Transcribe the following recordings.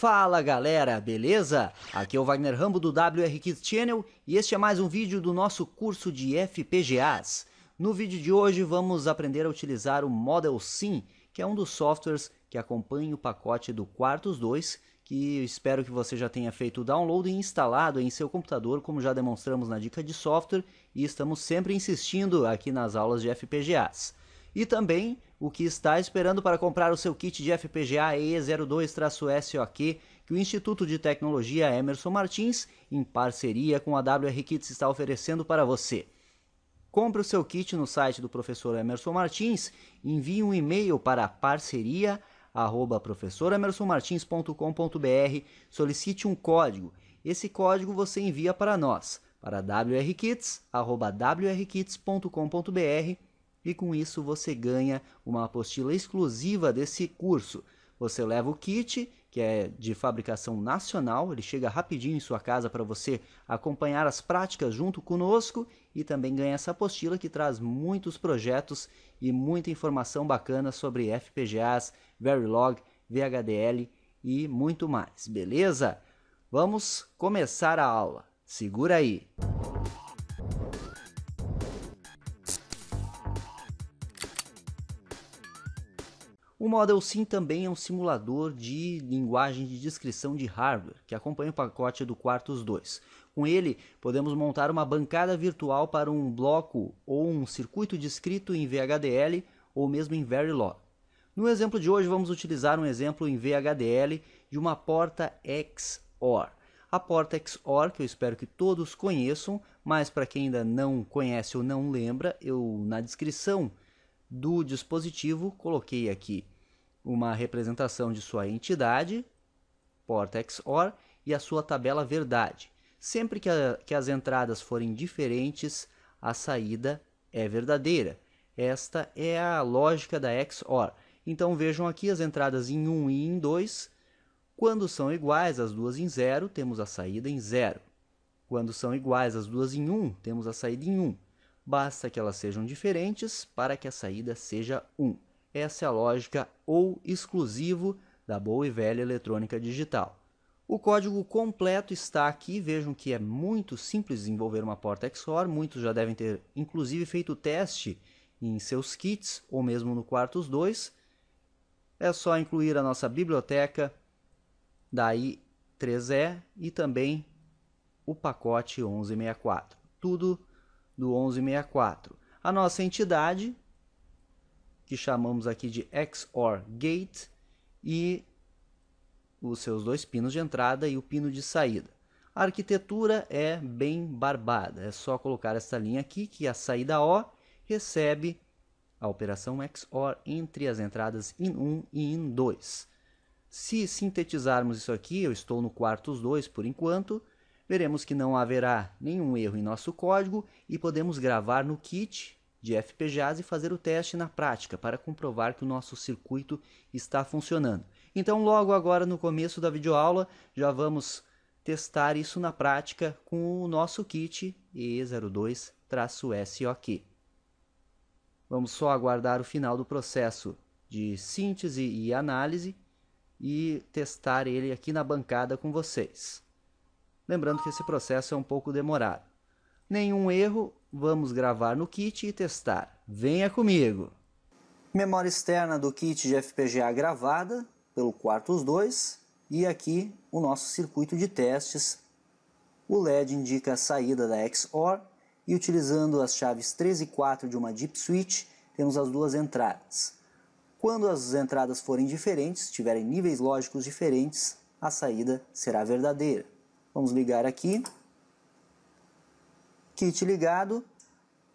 Fala galera, beleza? Aqui é o Wagner Rambo do WR Kids Channel e este é mais um vídeo do nosso curso de FPGAs. No vídeo de hoje vamos aprender a utilizar o Model Sim, que é um dos softwares que acompanha o pacote do Quartus 2, que espero que você já tenha feito o download e instalado em seu computador, como já demonstramos na dica de software, e estamos sempre insistindo aqui nas aulas de FPGAs. E também o que está esperando para comprar o seu kit de FPGA E02-SOQ, que o Instituto de Tecnologia Emerson Martins, em parceria com a WR Kids, está oferecendo para você. Compre o seu kit no site do professor Emerson Martins, envie um e-mail para parceria@professoremersonmartins.com.br, solicite um código. Esse código você envia para nós, para wrkids@wrkids.com.br, e com isso você ganha uma apostila exclusiva desse curso. Você leva o kit, que é de fabricação nacional, ele chega rapidinho em sua casa para você acompanhar as práticas junto conosco, e também ganha essa apostila que traz muitos projetos e muita informação bacana sobre FPGAs, Verilog, VHDL e muito mais, beleza? Vamos começar a aula. Segura aí! O Model Sim também é um simulador de linguagem de descrição de hardware, que acompanha o pacote do Quartus 2. Com ele, podemos montar uma bancada virtual para um bloco ou um circuito descrito em VHDL ou mesmo em Verilog. No exemplo de hoje, vamos utilizar um exemplo em VHDL de uma porta XOR. A porta XOR, que eu espero que todos conheçam, mas para quem ainda não conhece ou não lembra, eu na descrição do dispositivo coloquei aqui uma representação de sua entidade, porta XOR, e a sua tabela verdade. Sempre que as entradas forem diferentes, a saída é verdadeira. Esta é a lógica da XOR. Então vejam aqui as entradas em 1 e em 2. Quando são iguais as duas em 0, temos a saída em 0. Quando são iguais as duas em 1, temos a saída em 1. Basta que elas sejam diferentes para que a saída seja 1. Essa é a lógica ou exclusivo da boa e velha eletrônica digital. O código completo está aqui. Vejam que é muito simples desenvolver uma porta XOR. Muitos já devem ter inclusive feito o teste em seus kits ou mesmo no Quartus 2. É só incluir a nossa biblioteca da I3E e também o pacote 1164. Tudo do 1164. A nossa entidade, que chamamos aqui de XOR Gate, e os seus dois pinos de entrada e o pino de saída. A arquitetura é bem barbada. É só colocar esta linha aqui, que a saída O recebe a operação XOR entre as entradas IN1 e IN2. Se sintetizarmos isso aqui, eu estou no Quartus 2 por enquanto, veremos que não haverá nenhum erro em nosso código e podemos gravar no kit de FPGAs e fazer o teste na prática para comprovar que o nosso circuito está funcionando. Então logo agora no começo da videoaula já vamos testar isso na prática com o nosso kit E02-SOQ. Vamos só aguardar o final do processo de síntese e análise e testar ele aqui na bancada com vocês. Lembrando que esse processo é um pouco demorado. Nenhum erro, vamos gravar no kit e testar. Venha comigo! Memória externa do kit de FPGA gravada pelo Quartus 2 e aqui o nosso circuito de testes. O LED indica a saída da XOR e utilizando as chaves 3 e 4 de uma Deep Switch temos as duas entradas. Quando as entradas forem diferentes, tiverem níveis lógicos diferentes, a saída será verdadeira. Vamos ligar aqui. Kit ligado.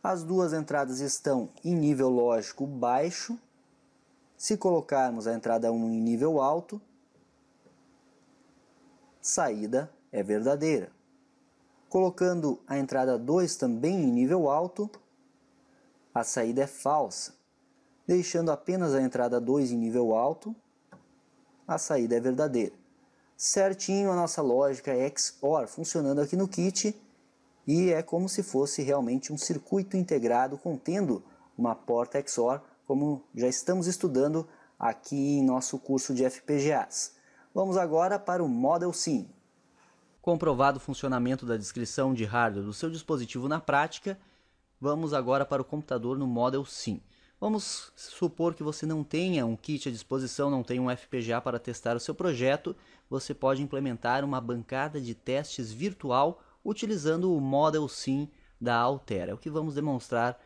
As duas entradas estão em nível lógico baixo. Se colocarmos a entrada 1 em nível alto, saída é verdadeira. Colocando a entrada 2 também em nível alto, a saída é falsa. Deixando apenas a entrada 2 em nível alto, a saída é verdadeira. Certinho a nossa lógica XOR funcionando aqui no kit, e é como se fosse realmente um circuito integrado contendo uma porta XOR, como já estamos estudando aqui em nosso curso de FPGAs. Vamos agora para o Model Sim. Comprovado o funcionamento da descrição de hardware do seu dispositivo na prática, vamos agora para o computador no Model Sim. Vamos supor que você não tenha um kit à disposição, não tenha um FPGA para testar o seu projeto. Você pode implementar uma bancada de testes virtual utilizando o Model Sim da Altera. É o que vamos demonstrar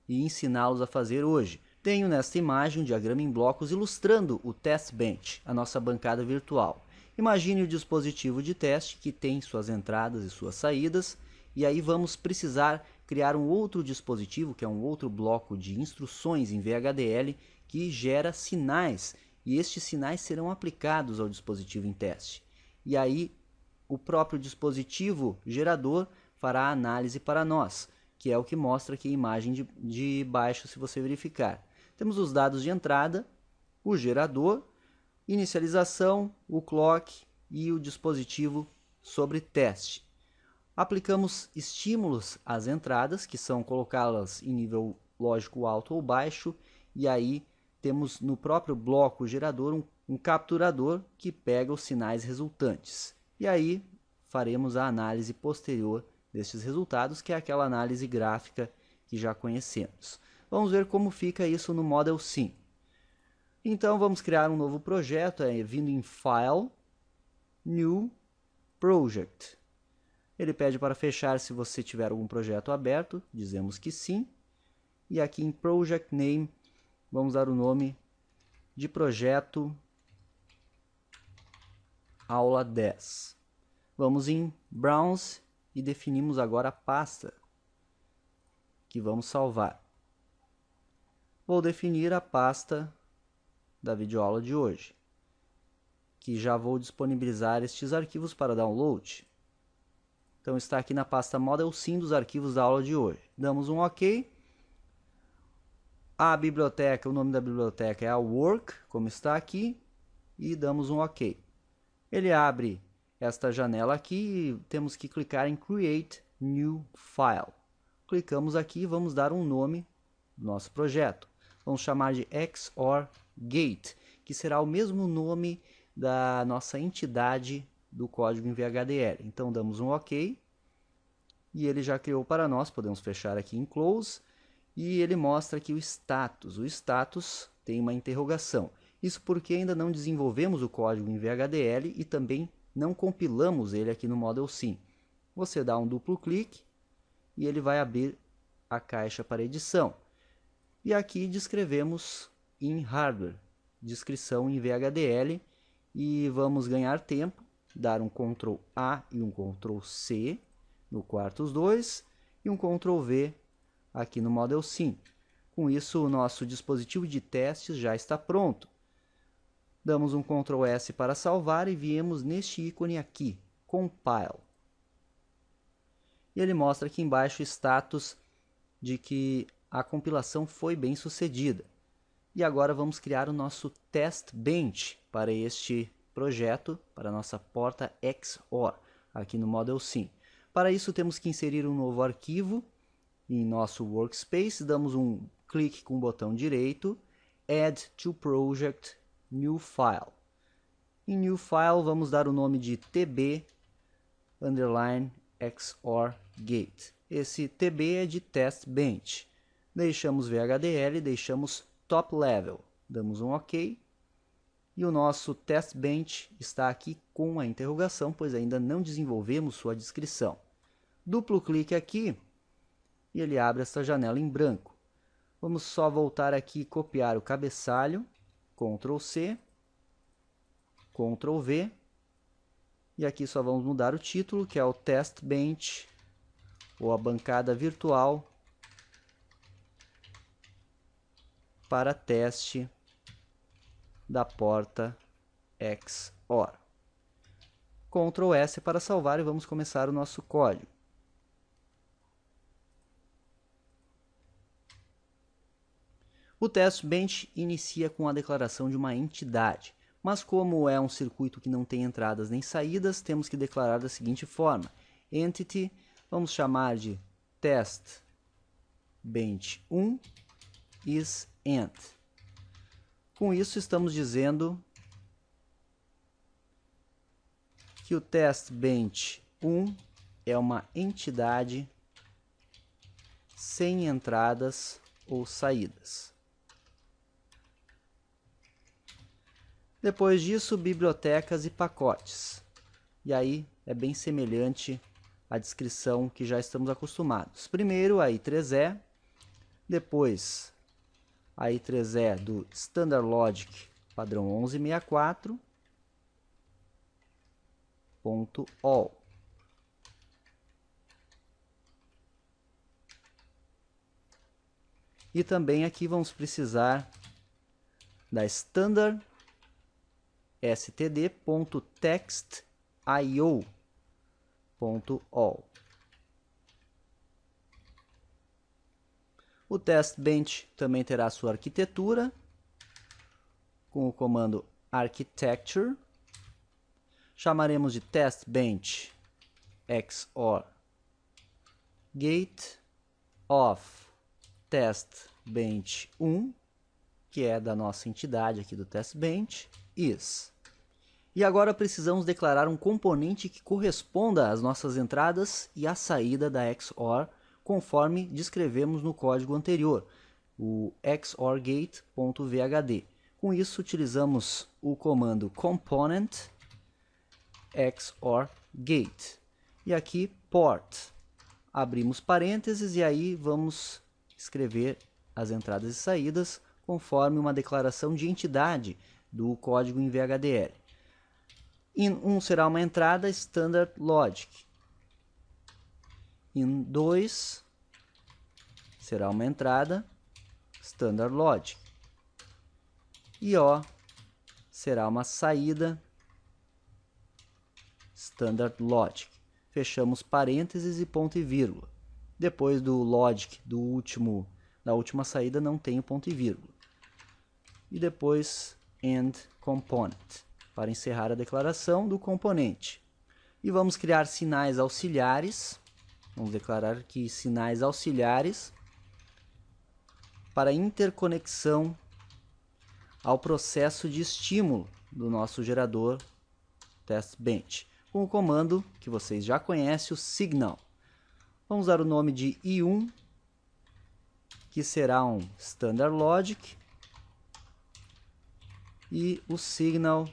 e ensiná-los a fazer hoje. Tenho nesta imagem um diagrama em blocos ilustrando o Test Bench, a nossa bancada virtual. Imagine o dispositivo de teste que tem suas entradas e suas saídas, e aí vamos precisar criar um outro dispositivo, que é um outro bloco de instruções em VHDL, que gera sinais, e estes sinais serão aplicados ao dispositivo em teste. E aí o próprio dispositivo gerador fará a análise para nós, que é o que mostra aqui a imagem de baixo, se você verificar. Temos os dados de entrada, o gerador, inicialização, o clock e o dispositivo sobre teste. Aplicamos estímulos às entradas, que são colocá-las em nível lógico alto ou baixo, e aí temos no próprio bloco gerador um capturador que pega os sinais resultantes. E aí faremos a análise posterior destes resultados, que é aquela análise gráfica que já conhecemos. Vamos ver como fica isso no Model Sim. Então vamos criar um novo projeto, vindo em File, New, Project. Ele pede para fechar se você tiver algum projeto aberto, dizemos que sim. E aqui em Project Name, vamos dar o nome de projeto Aula 10. Vamos em Browse e definimos agora a pasta que vamos salvar. Vou definir a pasta da videoaula de hoje, que já vou disponibilizar estes arquivos para download. Então está aqui na pasta Model Sim dos arquivos da aula de hoje. Damos um OK. A biblioteca, o nome da biblioteca é a Work, como está aqui, e damos um OK. Ele abre esta janela aqui e temos que clicar em Create New File. Clicamos aqui e vamos dar um nome do nosso projeto. Vamos chamar de XOR Gate, que será o mesmo nome da nossa entidade do código em VHDL. Então damos um OK e ele já criou para nós. Podemos fechar aqui em Close e ele mostra aqui o status. O status tem uma interrogação. Isso porque ainda não desenvolvemos o código em VHDL e também não compilamos ele aqui no Model Sim. Você dá um duplo clique e ele vai abrir a caixa para edição. E aqui descrevemos em hardware, descrição em VHDL, e vamos ganhar tempo, dar um Ctrl A e um Ctrl C no Quartus 2 e um Ctrl V aqui no Model Sim. Com isso, o nosso dispositivo de testes já está pronto. Damos um Ctrl S para salvar e viemos neste ícone aqui, Compile. E ele mostra aqui embaixo o status de que a compilação foi bem sucedida. E agora vamos criar o nosso Test Bench para este projeto, para a nossa porta XOR, aqui no Model Sim. Para isso temos que inserir um novo arquivo em nosso Workspace, damos um clique com o botão direito, Add to Project, New File. Em New File vamos dar o nome de TB_XOR Gate. Esse TB é de Test Bench. Deixamos VHDL, deixamos Top Level. Damos um OK. E o nosso Test Bench está aqui com a interrogação, pois ainda não desenvolvemos sua descrição. Duplo clique aqui e ele abre esta janela em branco. Vamos só voltar aqui e copiar o cabeçalho, Ctrl C, Ctrl V, e aqui só vamos mudar o título, que é o Test Bench, ou a bancada virtual para teste da porta XOR. Ctrl S para salvar e vamos começar o nosso código. O Test Bench inicia com a declaração de uma entidade, mas como é um circuito que não tem entradas nem saídas, temos que declarar da seguinte forma: Entity, vamos chamar de Test Bench 1 is ent. Com isso estamos dizendo que o testbench 1 é uma entidade sem entradas ou saídas. Depois disso, bibliotecas e pacotes. E aí é bem semelhante à descrição que já estamos acostumados. Primeiro a I3E, depois a I3E do Standard Logic padrão 1164.all. E também aqui vamos precisar da standard std.textio.all. O testbench também terá sua arquitetura com o comando architecture. Chamaremos de testbench XOR gate of testbench 1, que é da nossa entidade aqui do testbench, is. E agora precisamos declarar um componente que corresponda às nossas entradas e à saída da XOR, conforme descrevemos no código anterior, o xorgate.vhd. Com isso, utilizamos o comando component xorgate. E aqui, port. Abrimos parênteses e aí vamos escrever as entradas e saídas conforme uma declaração de entidade do código em VHDL. In1 será uma entrada Standard Logic. In2 será uma entrada Standard Logic. E O será uma saída Standard Logic. Fechamos parênteses e ponto e vírgula. Depois do logic da última saída não tem o ponto e vírgula. E depois end component, para encerrar a declaração do componente. E vamos criar sinais auxiliares. Vamos declarar aqui sinais auxiliares para interconexão ao processo de estímulo do nosso gerador testbench, com o comando que vocês já conhecem, o signal. Vamos dar o nome de I1, que será um Standard Logic, e o signal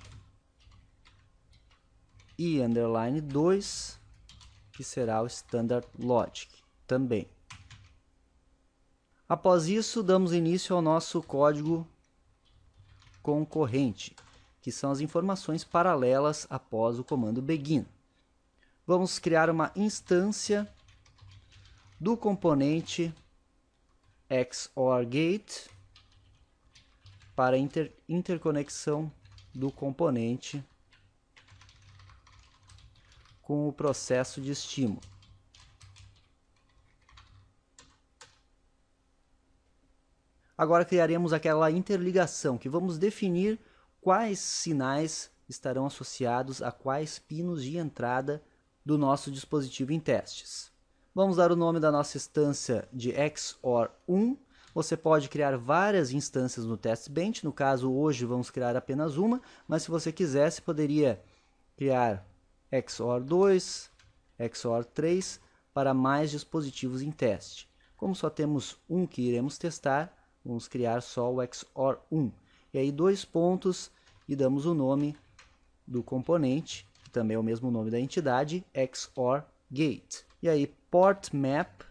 I_2, que será o Standard Logic também. Após isso, damos início ao nosso código concorrente, que são as informações paralelas após o comando begin. Vamos criar uma instância do componente XORgate para interconexão do componente com o processo de estímulo. Agora criaremos aquela interligação que vamos definir quais sinais estarão associados a quais pinos de entrada do nosso dispositivo em testes. Vamos dar o nome da nossa instância de XOR1. Você pode criar várias instâncias no testbench. No caso, hoje vamos criar apenas uma, mas se você quisesse, poderia criar XOR2, XOR3 para mais dispositivos em teste. Como só temos um que iremos testar, vamos criar só o XOR1. E aí 2 pontos e damos o nome do componente, que também é o mesmo nome da entidade, XORgate. E aí port map,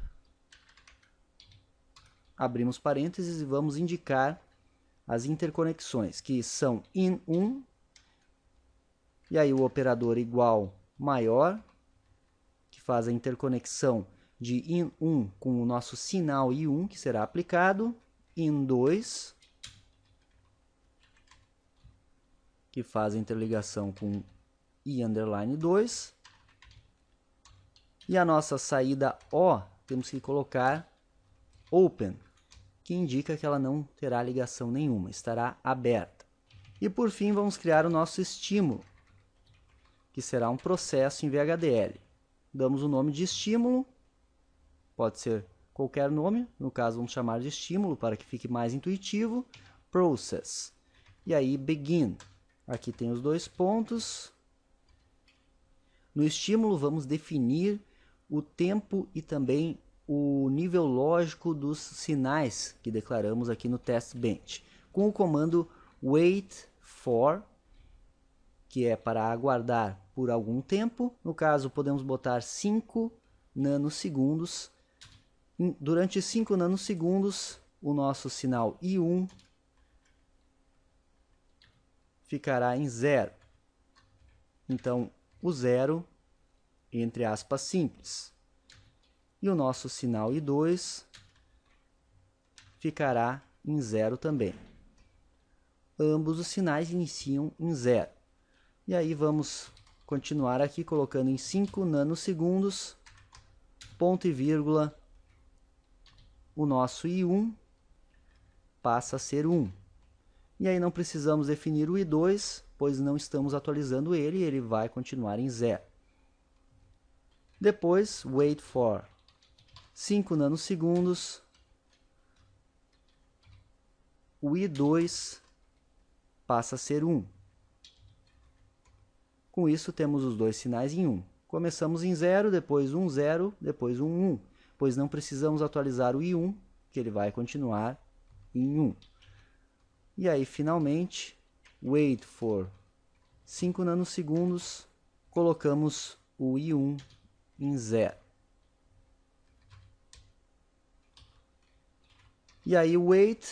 abrimos parênteses e vamos indicar as interconexões, que são in1, e aí o operador igual maior, que faz a interconexão de in1 com o nosso sinal I1, que será aplicado, in2, que faz a interligação com I_2, e a nossa saída O, temos que colocar open, que indica que ela não terá ligação nenhuma, estará aberta. E por fim vamos criar o nosso estímulo, que será um processo em VHDL. Damos o nome de estímulo, pode ser qualquer nome, no caso vamos chamar de estímulo para que fique mais intuitivo, process. E aí begin, aqui tem os 2 pontos, No estímulo, vamos definir o tempo e também o nível lógico dos sinais que declaramos aqui no test bench, com o comando wait for, que é para aguardar por algum tempo. No caso, podemos botar 5 nanosegundos. Durante 5 nanosegundos, o nosso sinal I1 ficará em 0. Então, o 0, entre aspas, simples. E o nosso sinal I2 ficará em 0 também. Ambos os sinais iniciam em 0. E aí vamos continuar aqui colocando em 5 nanosegundos, ponto e vírgula, o nosso I1 passa a ser 1. E aí não precisamos definir o I2, pois não estamos atualizando ele, e ele vai continuar em 0. Depois, wait for 5 nanosegundos, o I2 passa a ser 1. Com isso, temos os dois sinais em 1. Começamos em 0, depois 1, 0, depois 1, 1, pois não precisamos atualizar o I1, que ele vai continuar em 1. E aí, finalmente, wait for 5 nanosegundos, colocamos o I1 em 0. E aí, wait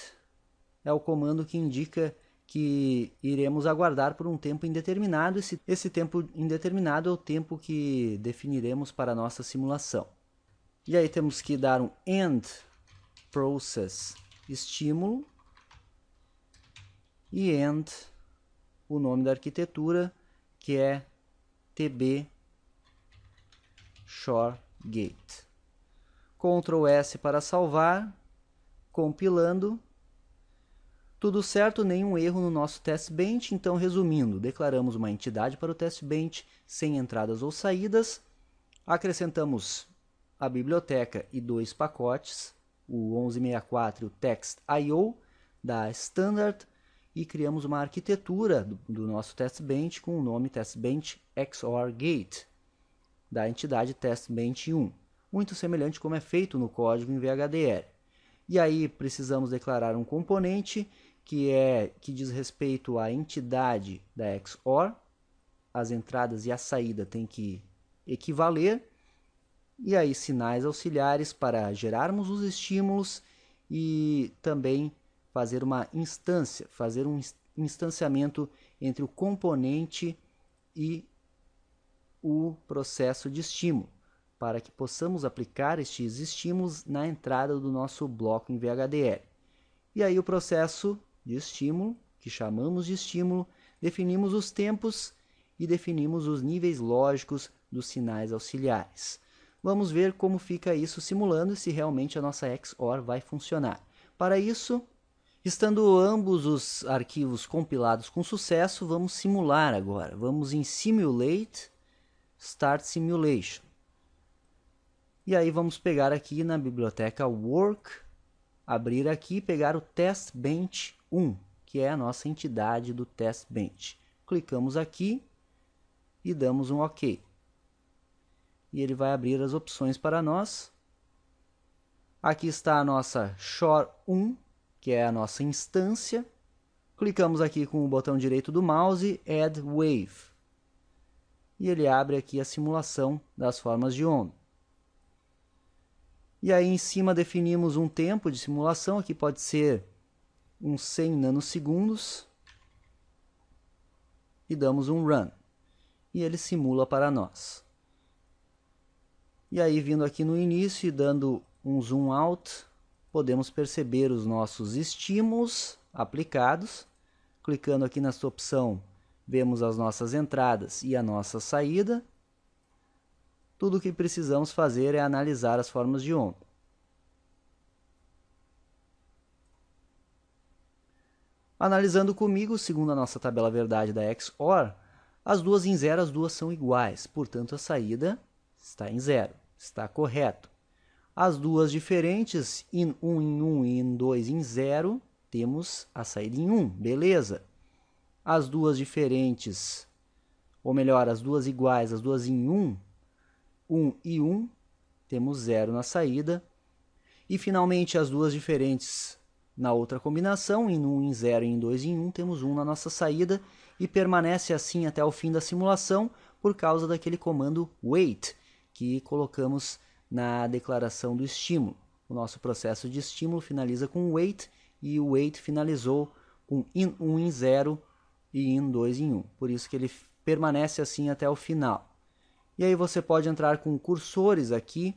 é o comando que indica que iremos aguardar por um tempo indeterminado. Esse tempo indeterminado é o tempo que definiremos para a nossa simulação. E aí temos que dar um end process estímulo e end o nome da arquitetura, que é TB Shor Gate. Ctrl S para salvar, compilando. Tudo certo, nenhum erro no nosso test bench. Então, resumindo, declaramos uma entidade para o test bench sem entradas ou saídas, acrescentamos a biblioteca e 2 pacotes, o 1164 e o text.io da Standard, e criamos uma arquitetura do nosso test bench com o nome test bench XOR Gate da entidade test bench 1, muito semelhante como é feito no código em VHDL. E aí precisamos declarar um componente que diz respeito à entidade da XOR. As entradas e a saída têm que equivaler. E aí sinais auxiliares para gerarmos os estímulos e também fazer uma instância, fazer um instanciamento entre o componente e o processo de estímulo, para que possamos aplicar estes estímulos na entrada do nosso bloco em VHDL. E aí o processo de estímulo, que chamamos de estímulo, definimos os tempos e definimos os níveis lógicos dos sinais auxiliares. Vamos ver como fica isso simulando e se realmente a nossa XOR vai funcionar. Para isso, estando ambos os arquivos compilados com sucesso, vamos simular agora. Vamos em Simulate, Start Simulation. E aí vamos pegar aqui na biblioteca Work, abrir aqui e pegar o Test Bench 1, que é a nossa entidade do Test Bench. Clicamos aqui e damos um OK. E ele vai abrir as opções para nós. Aqui está a nossa Shor 1, que é a nossa instância. Clicamos aqui com o botão direito do mouse, Add Wave. E ele abre aqui a simulação das formas de onda. E aí em cima definimos um tempo de simulação, aqui pode ser uns 100 nanosegundos. E damos um Run. E ele simula para nós. E aí vindo aqui no início e dando um Zoom Out, podemos perceber os nossos estímulos aplicados. Clicando aqui nessa opção, vemos as nossas entradas e a nossa saída. Tudo o que precisamos fazer é analisar as formas de onda. Analisando comigo, segundo a nossa tabela verdade da XOR, as duas em 0, as duas são iguais, portanto a saída está em 0, está correto. As duas diferentes, in 1 em 1 e in 2 em 0, temos a saída em 1, beleza. As duas diferentes ou melhor, as duas iguais, as duas em 1, 1 e 1, temos 0 na saída. E finalmente as duas diferentes na outra combinação, em 1 em 0 e em 2 em 1, temos 1 na nossa saída e permanece assim até o fim da simulação por causa daquele comando wait que colocamos na declaração do estímulo. O nosso processo de estímulo finaliza com wait e o wait finalizou com in 1 em 0 e in 2 em 1. Por isso que ele permanece assim até o final. E aí você pode entrar com cursores aqui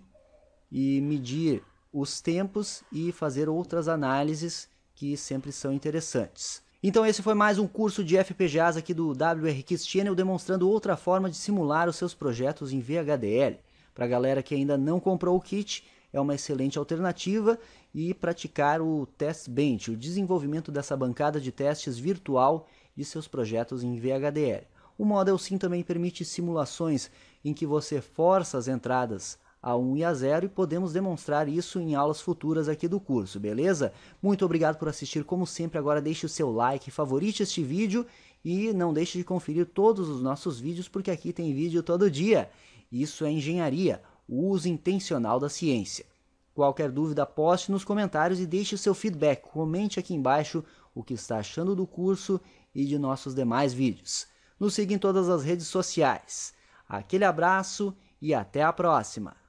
e medir os tempos e fazer outras análises que sempre são interessantes. Então esse foi mais um curso de FPGAs aqui do WRKiss Channel, demonstrando outra forma de simular os seus projetos em VHDL. Para a galera que ainda não comprou o kit, é uma excelente alternativa e praticar o Test Bench, o desenvolvimento dessa bancada de testes virtual de seus projetos em VHDL. O Model Sim também permite simulações em que você força as entradas a 1 e a 0 e podemos demonstrar isso em aulas futuras aqui do curso, beleza? Muito obrigado por assistir, como sempre. Agora deixe o seu like, favorite este vídeo e não deixe de conferir todos os nossos vídeos, porque aqui tem vídeo todo dia. Isso é engenharia, o uso intencional da ciência. Qualquer dúvida, poste nos comentários e deixe o seu feedback. Comente aqui embaixo o que está achando do curso e de nossos demais vídeos. Nos siga em todas as redes sociais. Aquele abraço e até a próxima!